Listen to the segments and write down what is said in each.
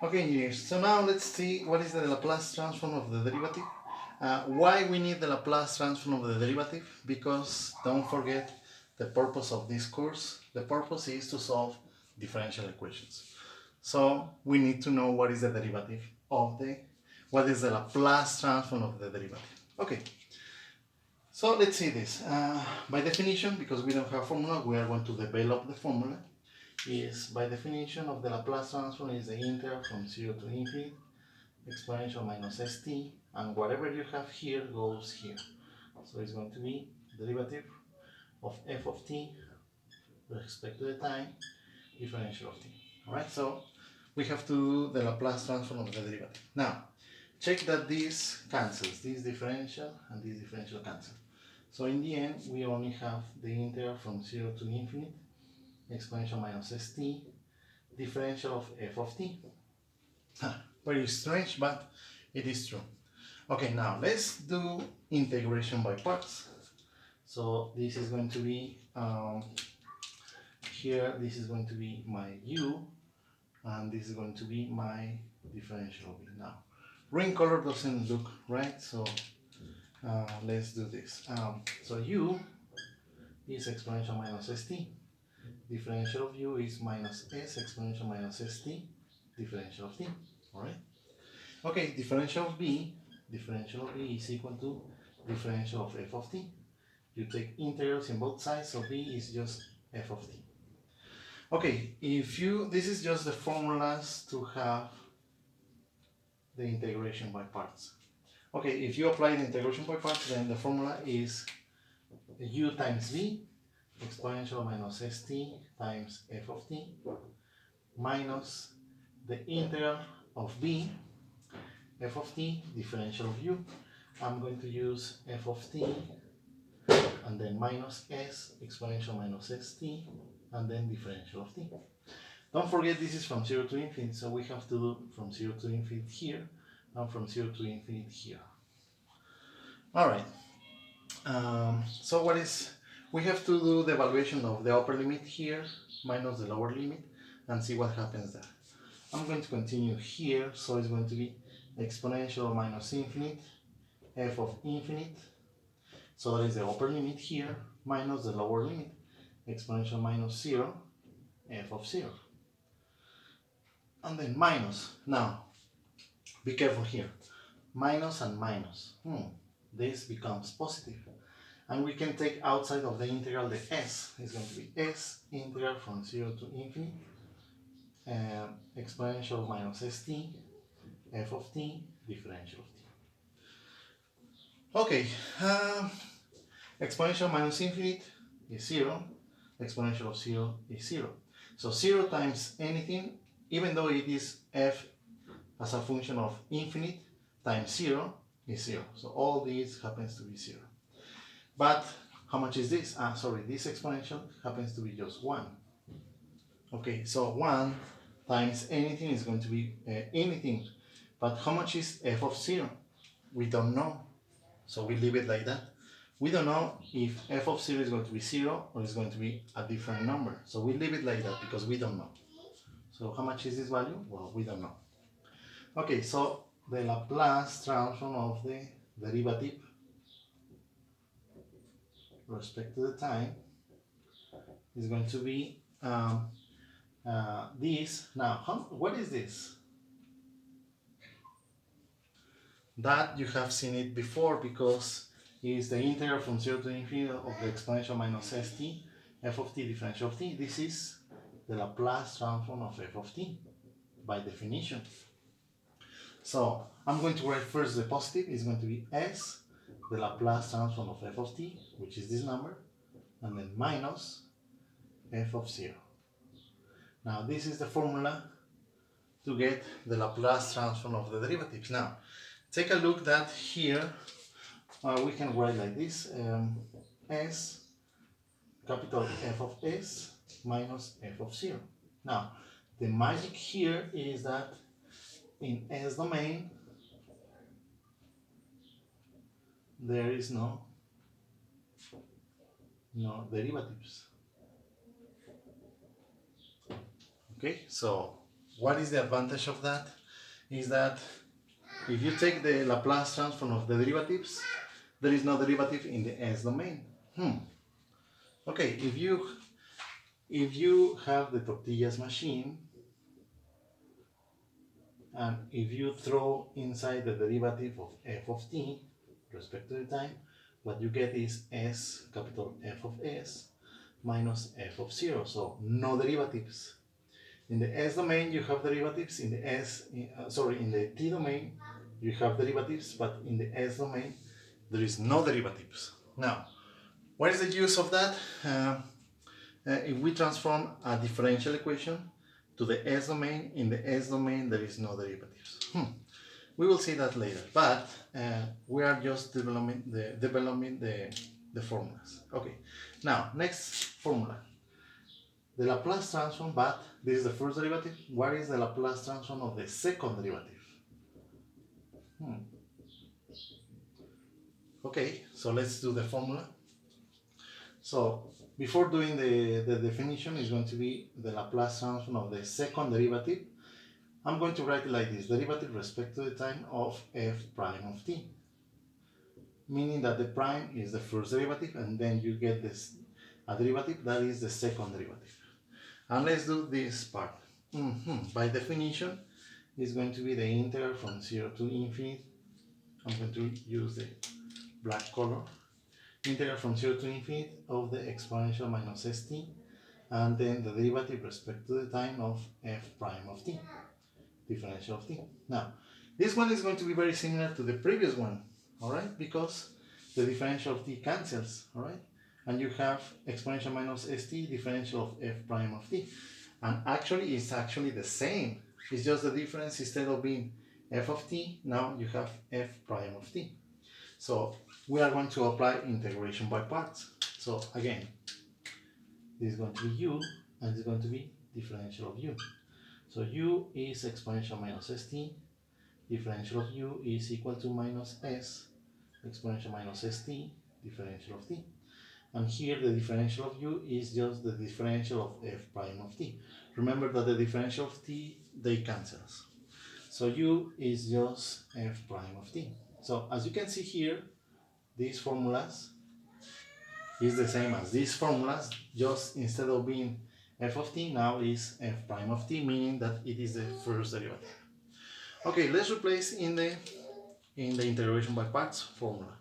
Okay, engineers, so now let's see what is the Laplace transform of the derivative. Why we need the Laplace transform of the derivative? Because don't forget the purpose of this course. The purpose is to solve differential equations. So we need to know what is the derivative of what is the Laplace transform of the derivative. Okay, so let's see this. By definition, because we don't have formula, we are going to develop the formula. Is by definition of the Laplace transform is the integral from 0 to infinity exponential minus st, and whatever you have here goes here. So it's going to be derivative of f of t with respect to the time differential of t. Alright, so we have to do the Laplace transform of the derivative. Now, check that this cancels, this differential and this differential cancel. So in the end, we only have the integral from 0 to infinity exponential minus st differential of f of t. Very strange, but it is true. Okay, now let's do integration by parts. So this is going to be here, this is going to be my u, and this is going to be my differential of it. Now, green color doesn't look right, so let's do this. So u is exponential minus st. Differential of u is minus s exponential minus st differential of t. Alright? Okay, differential of b is equal to differential of f of t. You take integrals in both sides, so b is just f of t. Okay, this is just the formulas to have the integration by parts. Okay, if you apply the integration by parts, then the formula is u times b exponential minus st times f of t minus the integral of b f of t differential of u. I'm going to use f of t and then minus s exponential minus st and then differential of t. Don't forget this is from 0 to infinity, so we have to do from 0 to infinity here and from 0 to infinity here. Alright, so we have to do the evaluation of the upper limit here minus the lower limit and see what happens there. I'm going to continue here, so it's going to be exponential minus infinite f of infinite, so that is the upper limit here, minus the lower limit, exponential minus 0 f of 0. And then minus. Now, be careful here. Minus and minus. This becomes positive. And we can take outside of the integral the s. It's going to be s integral from 0 to infinity exponential minus st f of t differential of t. Okay, exponential minus infinite is 0, exponential of 0 is 0. So 0 times anything, even though it is f as a function of infinite, times 0 is 0. So all these happens to be 0. But how much is this? This exponential happens to be just 1. Okay, so 1 times anything is going to be anything. But how much is f of 0? We don't know. So we leave it like that. We don't know if f of 0 is going to be 0 or is going to be a different number. So we leave it like that because we don't know. So how much is this value? Well, we don't know. Okay, so the Laplace transform of the derivative with respect to the time is going to be this. Now, what is this? That you have seen it before because it's the integral from 0 to infinity of the exponential minus st f of t differential of t. This is the Laplace transform of f of t by definition. So I'm going to write first the positive is going to be s, the Laplace transform of f of t, which is this number, and then minus f of 0. Now this is the formula to get the Laplace transform of the derivatives. Now take a look that here we can write like this, s capital F of s minus f of 0. Now the magic here is that in s domain there is no derivatives. Okay, so what is the advantage of that? Is that if you take the Laplace transform of the derivatives, there is no derivative in the S domain. Okay, if you have the tortillas machine, and if you throw inside the derivative of f of t respect to the time, what you get is s capital F of s minus f of 0, so no derivatives. In the S domain you have derivatives, in the in the T domain you have derivatives, but in the S domain there is no derivatives. Now, what is the use of that? If we transform a differential equation to the S domain, in the S domain there is no derivatives. We will see that later, but we are just developing the formulas. Okay, now next formula. The Laplace transform, but this is the first derivative. What is the Laplace transform of the second derivative? Okay, so let's do the formula. So before doing the definition is going to be the Laplace transform of the second derivative. I'm going to write it like this: derivative respect to the time of f prime of t. Meaning that the prime is the first derivative and then you get this a derivative that is the second derivative. And let's do this part. By definition, it's going to be the integral from 0 to infinite. I'm going to use the black color. Integral from 0 to infinite of the exponential minus st, and then the derivative respect to the time of f prime of t, differential of t. Now, this one is going to be very similar to the previous one, alright, because the differential of t cancels, alright, and you have exponential minus st, differential of f prime of t, and actually it's actually the same. It's just the difference, instead of being f of t, now you have f prime of t. So we are going to apply integration by parts. So again, this is going to be u, and this is going to be differential of u. So u is exponential minus st, differential of u is equal to minus s, exponential minus st, differential of t. And here the differential of u is just the differential of f prime of t. Remember that the differential of t, they cancels. So u is just f prime of t. So as you can see here, these formulas is the same as these formulas, just instead of being f of t, now is f prime of t, meaning that it is the first derivative. Okay, let's replace in the integration by parts formula.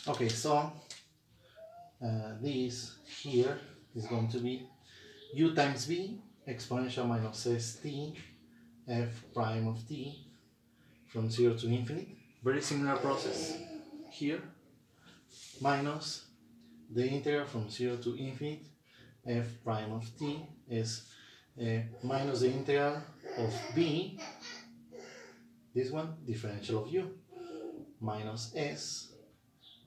Okay, so this here is going to be u times b exponential minus st f prime of t from 0 to infinite. Very similar process here, minus the integral from 0 to infinite f prime of t is minus the integral of b, this one, differential of u, minus s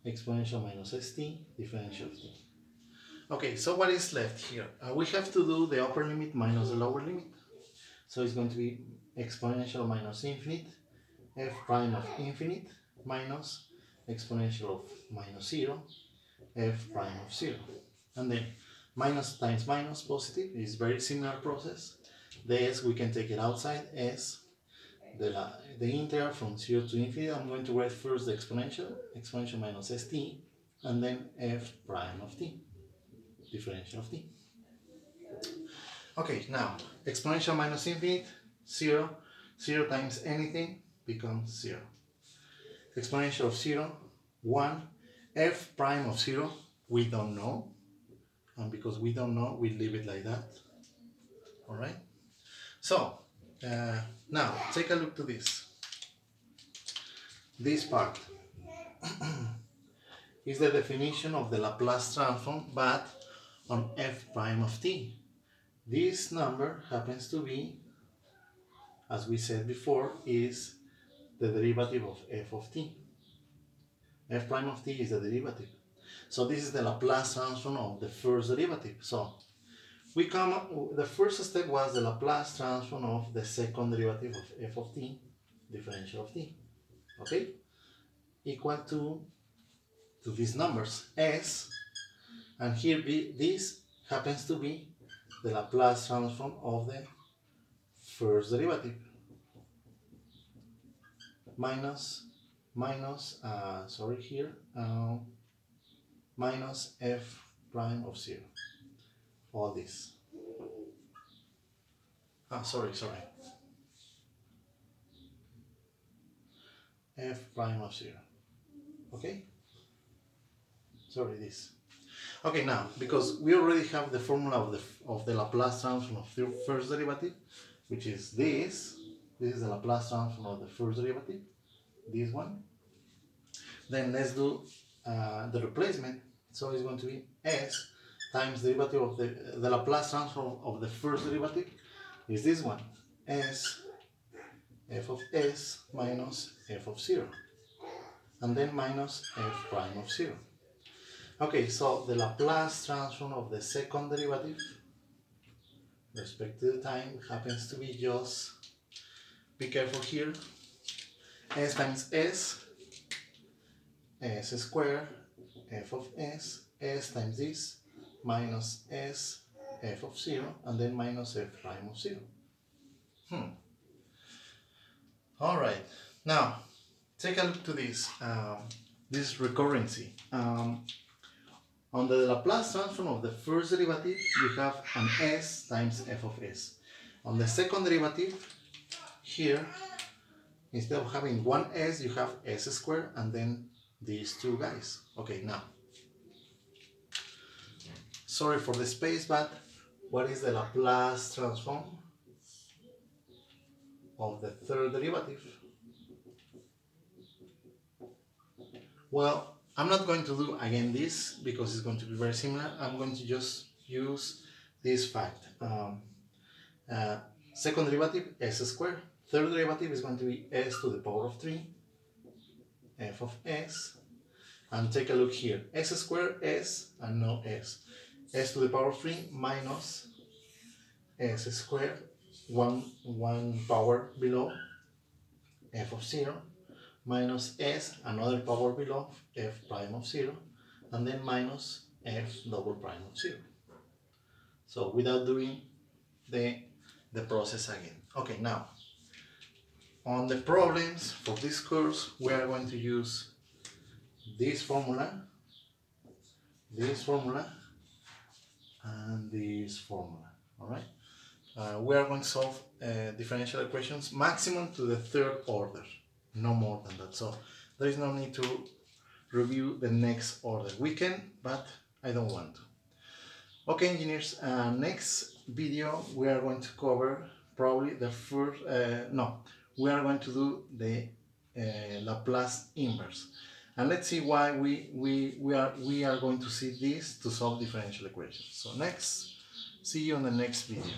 exponential minus st, differential of t. Okay, so what is left here? We have to do the upper limit minus the lower limit. So it's going to be exponential minus infinite, f prime of infinite, minus exponential of minus 0, f prime of 0. And then minus times minus, positive, is very similar process. The s, we can take it outside, s, the integral from 0 to infinite. I'm going to write first the exponential minus st, and then f prime of t, differential of t. Okay, now exponential minus infinite, 0. 0 times anything becomes 0. Exponential of 0, 1. F prime of 0, we don't know. And because we don't know, we leave it like that. Alright? So, now take a look to this. This part is the definition of the Laplace transform, but on f prime of t. This number happens to be, as we said before, is the derivative of f of t. F prime of t is the derivative. So this is the Laplace transform of the first derivative. So we come up, the first step was the Laplace transform of the second derivative of f of t, differential of t. Okay? Equal to these numbers, s, and here this happens to be the Laplace transform of the first derivative minus sorry here, minus f prime of 0. All this. Sorry. F prime of 0. Okay? Sorry, this. Okay, now, because we already have the formula of the Laplace transform of the first derivative, which is this. This is the Laplace transform of the first derivative, this one. Then let's do the replacement. So it's going to be s times the derivative of the Laplace transform of the first derivative is this one, s f of s minus f of 0, and then minus f prime of 0. Okay, so the Laplace transform of the second derivative respect to the time happens to be just, be careful here, s times s squared f of s times this, minus s f of 0, and then minus f prime of 0. Alright, now take a look to this, this recurrency. On the Laplace transform of the first derivative, you have an s times f of s. On the second derivative, here, instead of having one s, you have s squared and then these two guys. Okay, now, sorry for the space, but what is the Laplace transform of the third derivative? Well, I'm not going to do again this because it's going to be very similar. I'm going to just use this fact. Second derivative, s squared. Third derivative is going to be s to the power of 3, f of s. And take a look here. S squared, s, and no s. S to the power of 3 minus s squared, one power below, f of 0, minus s, another power below, f prime of 0, and then minus f double prime of 0. So without doing the process again. Okay, now, on the problems for this course, we are going to use this formula, and this formula. All right. We are going to solve differential equations maximum to the third order, no more than that. So there is no need to review the next order. We can, but I don't want to. Okay, engineers, next video we are going to cover probably the first, we are going to do the Laplace inverse. And let's see why we are going to see this to solve differential equations. So next, see you on the next video.